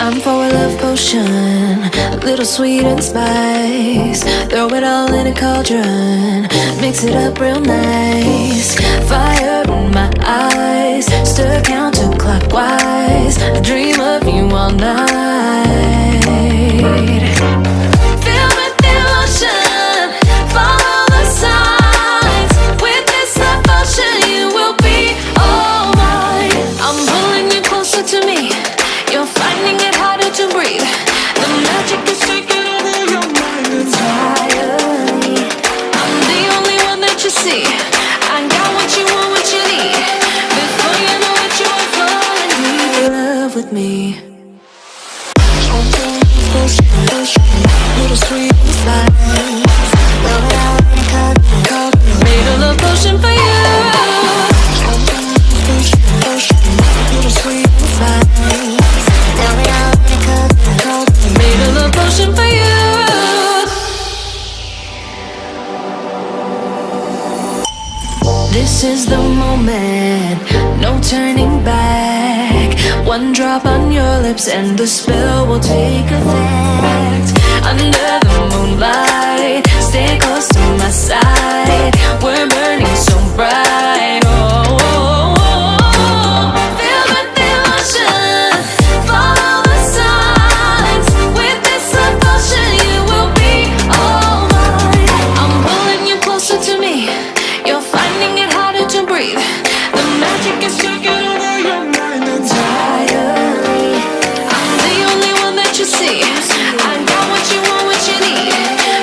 Time for a love potion, a little sweet and spice. Throw it all in a cauldron, mix it up real nice. Fire in my eyes, stir counterclockwise. I dream of you all night. Feel with devotion, follow the signs. With this love potion, you will be all mine. I'm pulling you closer to me. You're finding it harder to breathe. The magic is taking over your mind entirely. I'm the only one that you see. I got what you want, what you need. Before you know it, you are falling deep in love with me. Little sweet spice. Made a love potion for you. Little sweet spice. Made a love potion for you. This is the moment, no turning back. One drop on your lips and the spell will take effect. Under the moonlight, stay close to my side. We're burning so bright. Oh, oh, oh, oh. Feel the devotion, follow the signs. With this love potion, you will be all mine. I'm pulling you closer to me. You're finding it harder to breathe. The magic is taking over your mind entirely. I'm the only one that you see. I got what you want, what you need.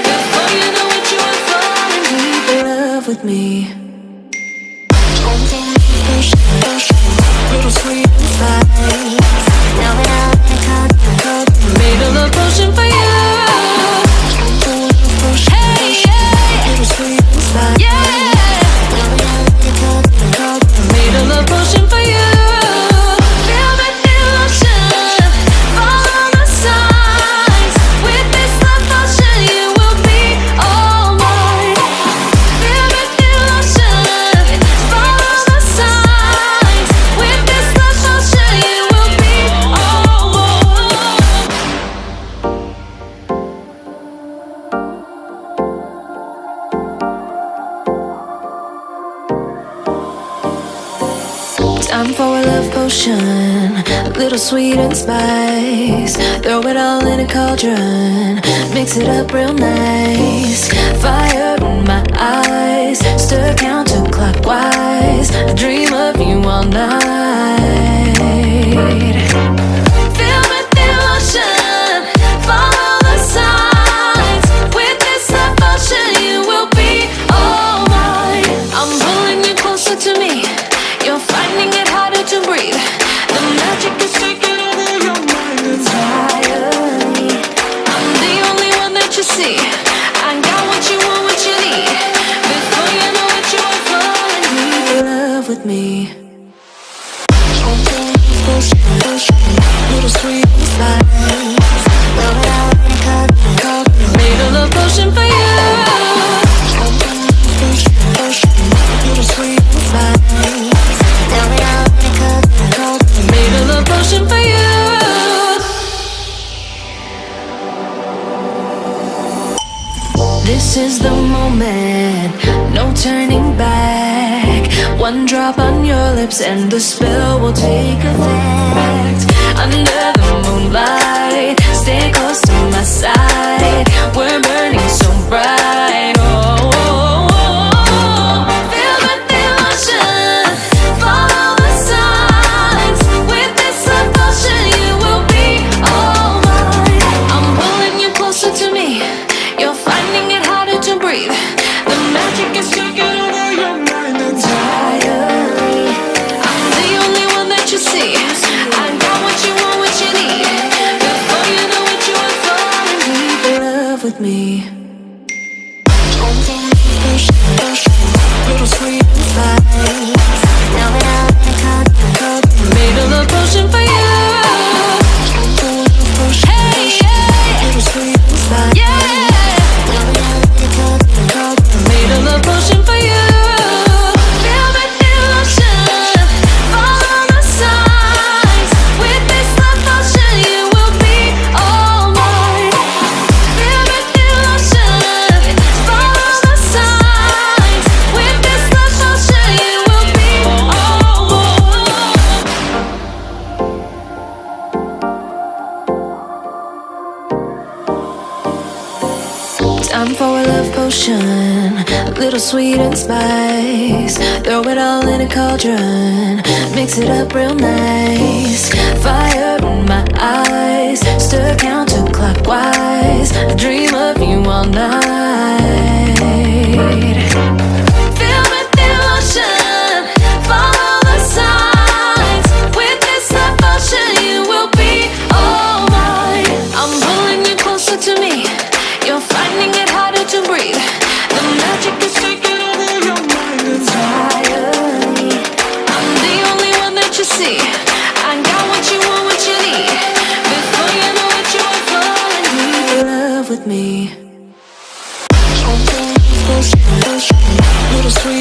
Before you know it, you are falling deep in love with me. Little sweet spice. Made a love potion for you. Hey, yeah. Little sweet spice. Yeah. Made a love potion for you. Feel the devotion, follow the signs. With this love potion, you will be all mine. Feel the devotion, follow the signs. With this love potion, you will be all mine. Time for a love potion, a little sweet and spice. Throw it all in a cauldron, mix it up real nice. Fire in my eyes, stir counterclockwise. I dream of you all night. Feel the devotion, follow the signs. With this love potion, you will be all mine. I'm pulling you closer to me. You're finding it harder to breathe. The magic is taking over your mind entirely. I'm the only one that you see. I got what you want, what you need. Before you know it, you are falling deep in love with me. Little sweet spice. Made a love potion for you. Little sweet spice. Made a love potion for you. This is the moment, no turning back. One drop on your lips and the spell will take effect. Under the moonlight, stay close to my side. We're burning so bright. Oh, oh, oh, oh. Feel the devotion, follow the signs. With this love potion, you will be all mine. I'm pulling you closer to me. You're finding it harder to breathe. The magic is taking over your mind entirely. I'm the only one that you see. I got what you want, what you need. Before you know it, you are falling deep in love with me. Little sweet spice. Made a love potion for you. Hey, yeah. Little sweet spice. Yeah. Made a love potion for you. Feel the devotion, follow the signs. With this love potion, you will ocean, a little sweet and spice. Throw it all in a cauldron, mix it up real nice. Fire in my eyes, stir counterclockwise. I dream of you all night. Feel with devotion, follow the signs. With this devotion, you will be all mine. I'm pulling you closer to me. You're finding it harder to breathe. The magic is taking over your mind entirely. I'm the only one that you see. I got what you want, what you need. Before you know it, you are falling deep in love with me. Little sweet